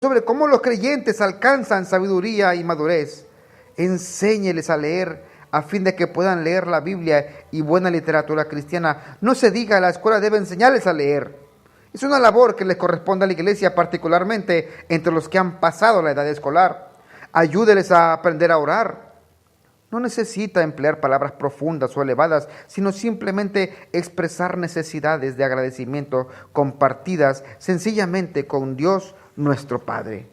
sobre cómo los creyentes alcanzan sabiduría y madurez. Enséñeles a leer a fin de que puedan leer la Biblia y buena literatura cristiana. No se diga, la escuela debe enseñarles a leer. Es una labor que les corresponde a la iglesia, particularmente entre los que han pasado la edad escolar. Ayúdeles a aprender a orar. No necesita emplear palabras profundas o elevadas, sino simplemente expresar necesidades de agradecimiento compartidas sencillamente con Dios nuestro Padre.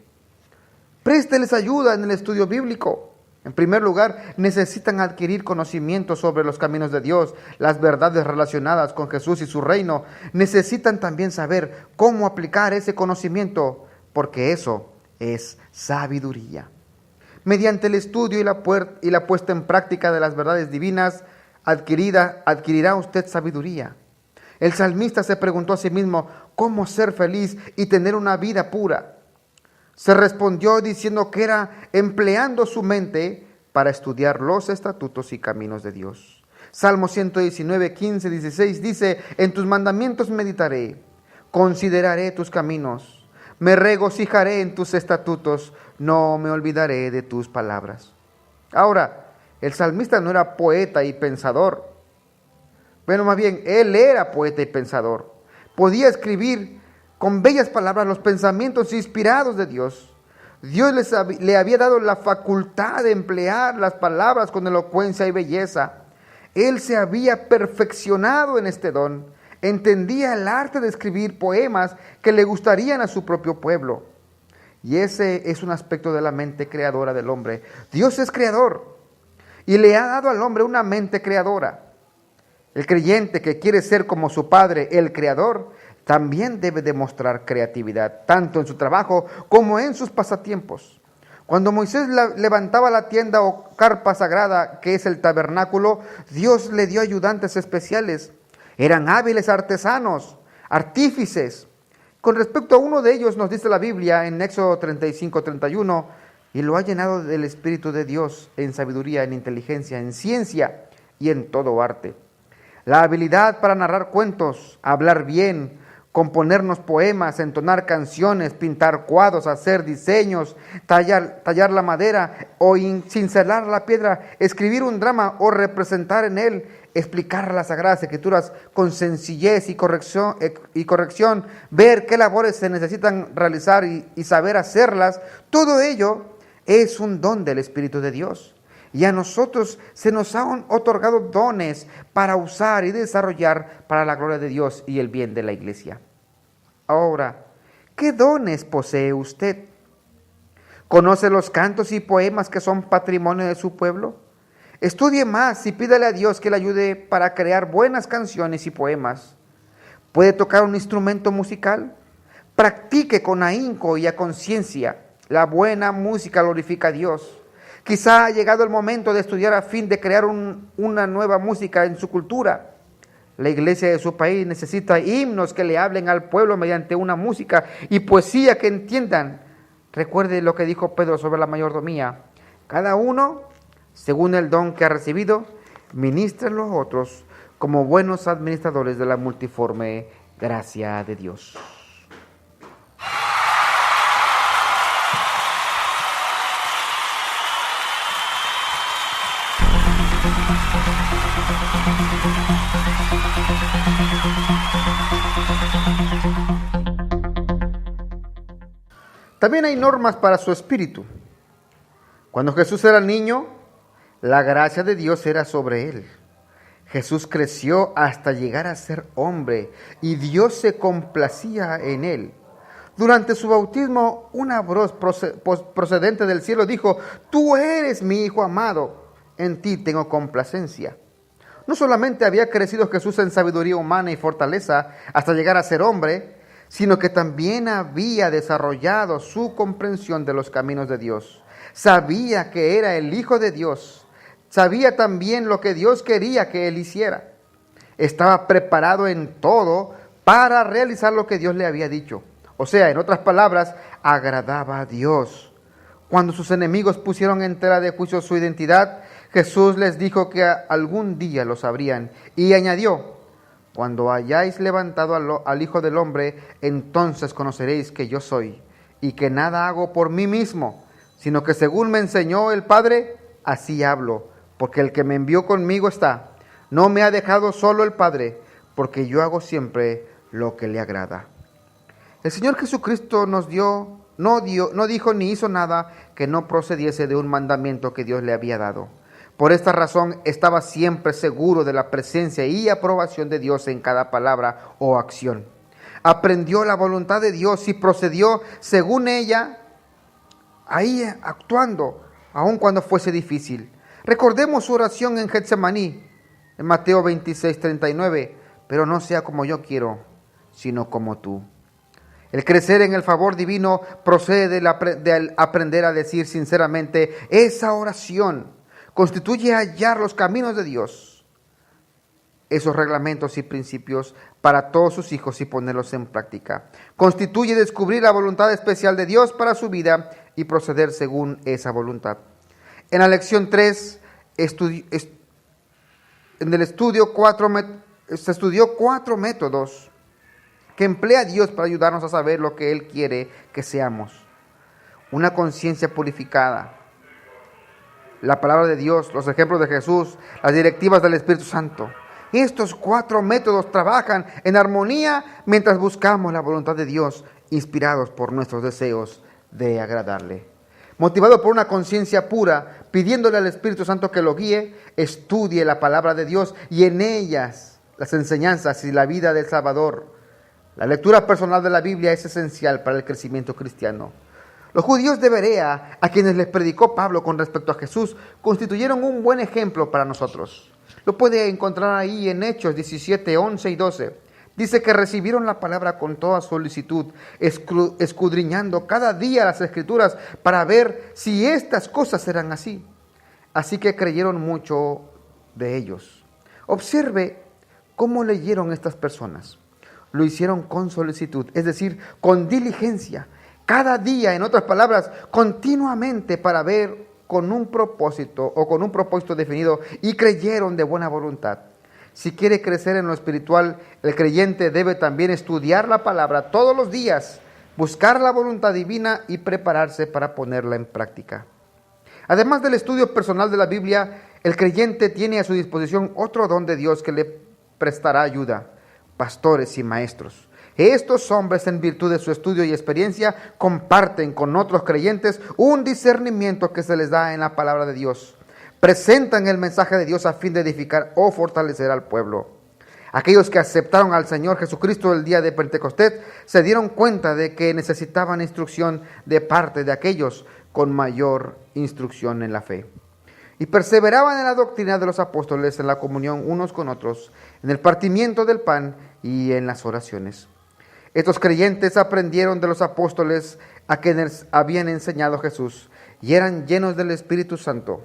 Présteles ayuda en el estudio bíblico. En primer lugar, necesitan adquirir conocimiento sobre los caminos de Dios, las verdades relacionadas con Jesús y su reino. Necesitan también saber cómo aplicar ese conocimiento, porque eso es sabiduría. Mediante el estudio y la puesta en práctica de las verdades divinas, adquirirá usted sabiduría. El salmista se preguntó a sí mismo cómo ser feliz y tener una vida pura. Se respondió diciendo que era empleando su mente para estudiar los estatutos y caminos de Dios. Salmo 119, 15, 16 dice: en tus mandamientos meditaré, consideraré tus caminos, me regocijaré en tus estatutos, no me olvidaré de tus palabras. Ahora, el salmista no era poeta y pensador. Bueno, más bien, él era poeta y pensador. Podía escribir con bellas palabras los pensamientos inspirados de Dios. Dios le había dado la facultad de emplear las palabras con elocuencia y belleza. Él se había perfeccionado en este don. Entendía el arte de escribir poemas que le gustarían a su propio pueblo. Y ese es un aspecto de la mente creadora del hombre. Dios es creador y le ha dado al hombre una mente creadora. El creyente que quiere ser como su Padre, el Creador, también debe demostrar creatividad, tanto en su trabajo como en sus pasatiempos. Cuando Moisés levantaba la tienda o carpa sagrada, que es el tabernáculo, Dios le dio ayudantes especiales. Eran hábiles artesanos, artífices. Con respecto a uno de ellos nos dice la Biblia en Éxodo 35, 31, y lo ha llenado del Espíritu de Dios en sabiduría, en inteligencia, en ciencia y en todo arte. La habilidad para narrar cuentos, hablar bien, componernos poemas, entonar canciones, pintar cuadros, hacer diseños, tallar la madera o cincelar la piedra, escribir un drama o representar en él, explicar las Sagradas Escrituras con sencillez y corrección, ver qué labores se necesitan realizar y saber hacerlas. Todo ello es un don del Espíritu de Dios. Y a nosotros se nos han otorgado dones para usar y desarrollar para la gloria de Dios y el bien de la iglesia. Ahora, ¿qué dones posee usted? ¿Conoce los cantos y poemas que son patrimonio de su pueblo? Estudie más y pídale a Dios que le ayude para crear buenas canciones y poemas. ¿Puede tocar un instrumento musical? Practique con ahínco y a conciencia. La buena música glorifica a Dios. Quizá ha llegado el momento de estudiar a fin de crear una nueva música en su cultura. La iglesia de su país necesita himnos que le hablen al pueblo mediante una música y poesía que entiendan. Recuerde lo que dijo Pedro sobre la mayordomía. Cada uno, según el don que ha recibido, ministre a los otros como buenos administradores de la multiforme gracia de Dios. También hay normas para su espíritu. Cuando Jesús era niño, la gracia de Dios era sobre él. Jesús creció hasta llegar a ser hombre y Dios se complacía en él. Durante su bautismo, una voz procedente del cielo dijo: «Tú eres mi Hijo amado, en ti tengo complacencia». No solamente había crecido Jesús en sabiduría humana y fortaleza hasta llegar a ser hombre, sino que también había desarrollado su comprensión de los caminos de Dios. Sabía que era el Hijo de Dios. Sabía también lo que Dios quería que él hiciera. Estaba preparado en todo para realizar lo que Dios le había dicho. O sea, en otras palabras, agradaba a Dios. Cuando sus enemigos pusieron en tela de juicio su identidad, Jesús les dijo que algún día lo sabrían y añadió: «Cuando hayáis levantado al Hijo del Hombre, entonces conoceréis que yo soy, y que nada hago por mí mismo, sino que según me enseñó el Padre, así hablo, porque el que me envió conmigo está. No me ha dejado solo el Padre, porque yo hago siempre lo que le agrada. El Señor Jesucristo no dijo ni hizo nada que no procediese de un mandamiento que Dios le había dado. Por esta razón estaba siempre seguro de la presencia y aprobación de Dios en cada palabra o acción. Aprendió la voluntad de Dios y procedió según ella, ahí actuando, aun cuando fuese difícil. Recordemos su oración en Getsemaní, en Mateo 26:39, pero no sea como yo quiero, sino como tú. El crecer en el favor divino procede del aprender a decir sinceramente esa oración. Constituye hallar los caminos de Dios, esos reglamentos y principios para todos sus hijos y ponerlos en práctica. Constituye descubrir la voluntad especial de Dios para su vida y proceder según esa voluntad. En la lección 3 se estudió 4 métodos que emplea Dios para ayudarnos a saber lo que Él quiere que seamos. Una conciencia purificada, la palabra de Dios, los ejemplos de Jesús, las directivas del Espíritu Santo. Estos 4 métodos trabajan en armonía mientras buscamos la voluntad de Dios, inspirados por nuestros deseos de agradarle. Motivado por una conciencia pura, pidiéndole al Espíritu Santo que lo guíe, estudie la palabra de Dios y en ellas las enseñanzas y la vida del Salvador. La lectura personal de la Biblia es esencial para el crecimiento cristiano. Los judíos de Berea, a quienes les predicó Pablo con respecto a Jesús, constituyeron un buen ejemplo para nosotros. Lo puede encontrar ahí en Hechos 17, 11 y 12. Dice que recibieron la palabra con toda solicitud, escudriñando cada día las Escrituras para ver si estas cosas eran así. Así que creyeron mucho de ellos. Observe cómo leyeron estas personas. Lo hicieron con solicitud, es decir, con diligencia. Cada día, en otras palabras, continuamente para ver con un propósito definido y creyeron de buena voluntad. Si quiere crecer en lo espiritual, el creyente debe también estudiar la palabra todos los días, buscar la voluntad divina y prepararse para ponerla en práctica. Además del estudio personal de la Biblia, el creyente tiene a su disposición otro don de Dios que le prestará ayuda: pastores y maestros. Estos hombres, en virtud de su estudio y experiencia, comparten con otros creyentes un discernimiento que se les da en la palabra de Dios. Presentan el mensaje de Dios a fin de edificar o fortalecer al pueblo. Aquellos que aceptaron al Señor Jesucristo el día de Pentecostés se dieron cuenta de que necesitaban instrucción de parte de aquellos con mayor instrucción en la fe. Y perseveraban en la doctrina de los apóstoles, en la comunión unos con otros, en el partimiento del pan y en las oraciones. Estos creyentes aprendieron de los apóstoles a quienes habían enseñado Jesús y eran llenos del Espíritu Santo.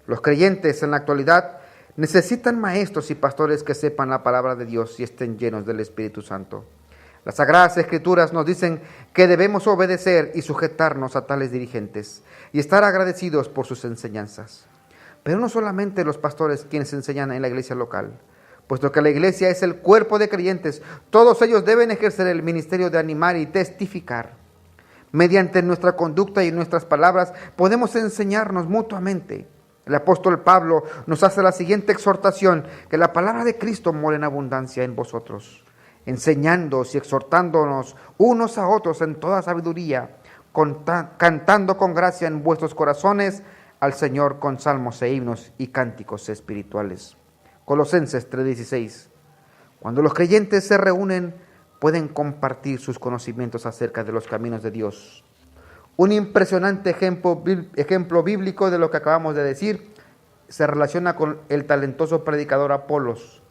Los creyentes en la actualidad necesitan maestros y pastores que sepan la palabra de Dios y estén llenos del Espíritu Santo. Las Sagradas Escrituras nos dicen que debemos obedecer y sujetarnos a tales dirigentes y estar agradecidos por sus enseñanzas. Pero no solamente los pastores quienes enseñan en la iglesia local. Puesto que la iglesia es el cuerpo de creyentes, todos ellos deben ejercer el ministerio de animar y testificar. Mediante nuestra conducta y nuestras palabras podemos enseñarnos mutuamente. El apóstol Pablo nos hace la siguiente exhortación: que la palabra de Cristo more en abundancia en vosotros, enseñándoos y exhortándonos unos a otros en toda sabiduría, cantando con gracia en vuestros corazones al Señor con salmos e himnos y cánticos espirituales. Colosenses 3:16. Cuando los creyentes se reúnen, pueden compartir sus conocimientos acerca de los caminos de Dios. Un impresionante ejemplo bíblico de lo que acabamos de decir se relaciona con el talentoso predicador Apolos.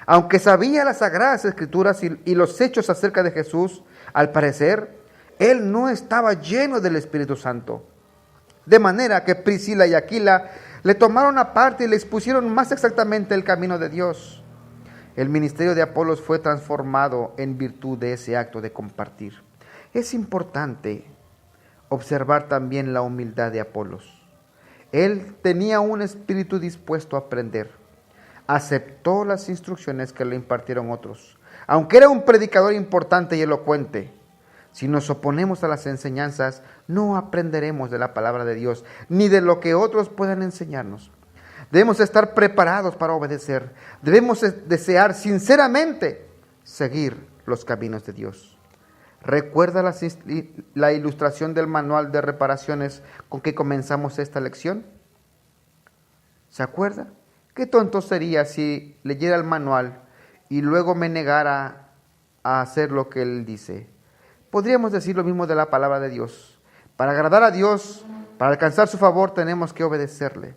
Aunque sabía las Sagradas Escrituras y los hechos acerca de Jesús, al parecer, él no estaba lleno del Espíritu Santo. De manera que Priscila y Aquila le tomaron aparte y le expusieron más exactamente el camino de Dios. El ministerio de Apolos fue transformado en virtud de ese acto de compartir. Es importante observar también la humildad de Apolos. Él tenía un espíritu dispuesto a aprender. Aceptó las instrucciones que le impartieron otros. Aunque era un predicador importante y elocuente, Si nos oponemos a las enseñanzas, no aprenderemos de la palabra de Dios, ni de lo que otros puedan enseñarnos. Debemos estar preparados para obedecer. Debemos desear sinceramente seguir los caminos de Dios. ¿Recuerda la ilustración del manual de reparaciones con que comenzamos esta lección? ¿Se acuerda? Qué tonto sería si leyera el manual y luego me negara a hacer lo que él dice. Podríamos decir lo mismo de la palabra de Dios. Para agradar a Dios, para alcanzar su favor, tenemos que obedecerle,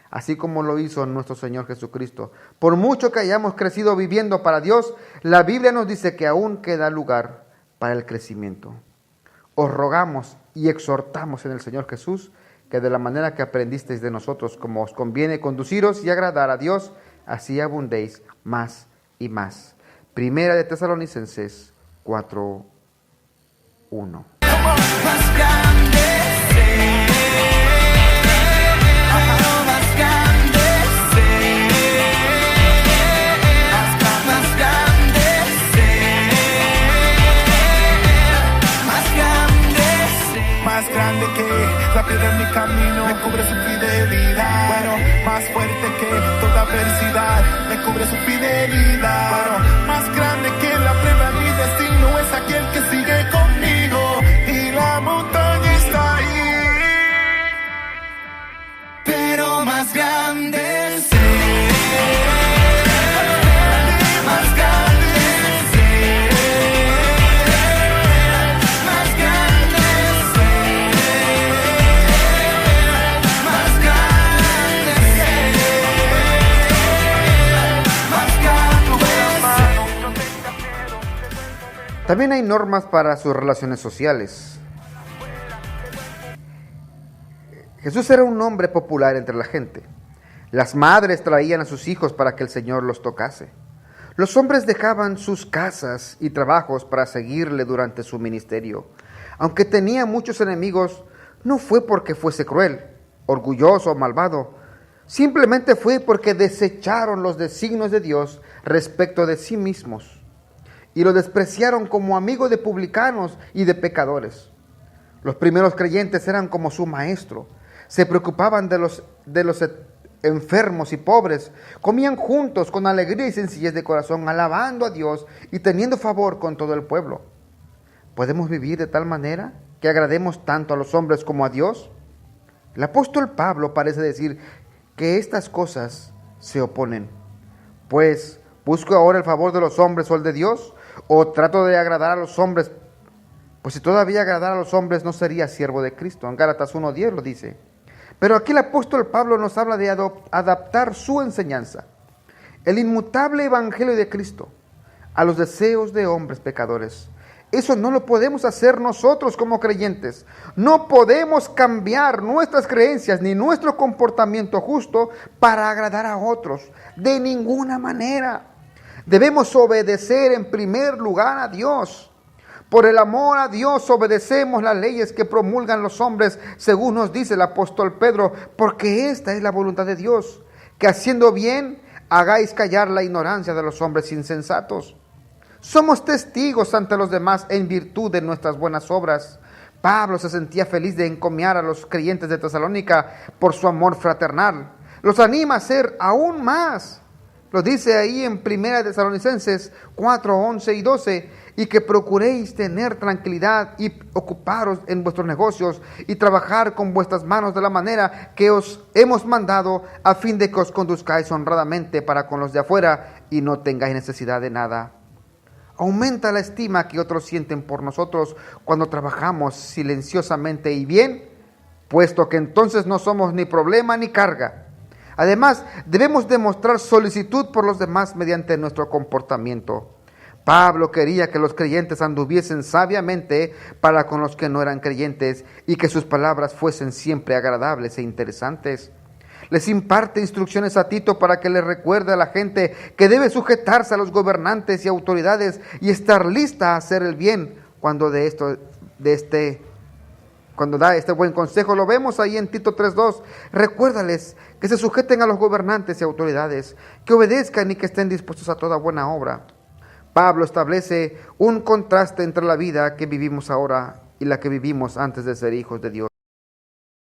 así como lo hizo nuestro Señor Jesucristo. Por mucho que hayamos crecido viviendo para Dios, la Biblia nos dice que aún queda lugar para el crecimiento. Os rogamos y exhortamos en el Señor Jesús que de la manera que aprendisteis de nosotros, como os conviene conduciros y agradar a Dios, así abundéis más y más. Primera de Tesalonicenses 4:1. Más grande que la piedra en mi camino, me cubre su fidelidad. Bueno, más fuerte que toda adversidad, me cubre su fidelidad. Bueno, más grande que la prueba, mi destino es aquel que sigue conmigo. Y la montaña está ahí, pero más grande es Él. Más grande es Él. Más grande es Él. Más grande es Él. Más grande es Él. También hay normas para sus relaciones sociales. Jesús era un hombre popular entre la gente. Las madres traían a sus hijos para que el Señor los tocase. Los hombres dejaban sus casas y trabajos para seguirle durante su ministerio. Aunque tenía muchos enemigos, no fue porque fuese cruel, orgulloso o malvado. Simplemente fue porque desecharon los designios de Dios respecto de sí mismos y lo despreciaron como amigo de publicanos y de pecadores. Los primeros creyentes eran como su maestro. Se preocupaban de los enfermos y pobres. Comían juntos con alegría y sencillez de corazón, alabando a Dios y teniendo favor con todo el pueblo. ¿Podemos vivir de tal manera que agrademos tanto a los hombres como a Dios? El apóstol Pablo parece decir que estas cosas se oponen. Pues, ¿busco ahora el favor de los hombres o el de Dios? ¿O trato de agradar a los hombres? Pues si todavía agradara a los hombres, no sería siervo de Cristo. En Gálatas 1:10 lo dice. Pero aquí el apóstol Pablo nos habla de adaptar su enseñanza, el inmutable evangelio de Cristo, a los deseos de hombres pecadores. Eso no lo podemos hacer nosotros como creyentes. No podemos cambiar nuestras creencias ni nuestro comportamiento justo para agradar a otros. De ninguna manera. Debemos obedecer en primer lugar a Dios. Por el amor a Dios obedecemos las leyes que promulgan los hombres, según nos dice el apóstol Pedro, porque esta es la voluntad de Dios, que haciendo bien hagáis callar la ignorancia de los hombres insensatos. Somos testigos ante los demás en virtud de nuestras buenas obras. Pablo se sentía feliz de encomiar a los creyentes de Tesalónica por su amor fraternal. Los anima a ser aún más. Lo dice ahí en 1 Tesalonicenses 4:11 y 12, y que procuréis tener tranquilidad y ocuparos en vuestros negocios y trabajar con vuestras manos de la manera que os hemos mandado, a fin de que os conduzcáis honradamente para con los de afuera y no tengáis necesidad de nada. Aumenta la estima que otros sienten por nosotros cuando trabajamos silenciosamente y bien, puesto que entonces no somos ni problema ni carga. Además, debemos demostrar solicitud por los demás mediante nuestro comportamiento. Pablo quería que los creyentes anduviesen sabiamente para con los que no eran creyentes y que sus palabras fuesen siempre agradables e interesantes. Les imparte instrucciones a Tito para que le recuerde a la gente que debe sujetarse a los gobernantes y autoridades y estar lista a hacer el bien cuando da este buen consejo. Lo vemos ahí en Tito 3:2. Recuérdales que se sujeten a los gobernantes y autoridades, que obedezcan y que estén dispuestos a toda buena obra. Pablo establece un contraste entre la vida que vivimos ahora y la que vivimos antes de ser hijos de Dios.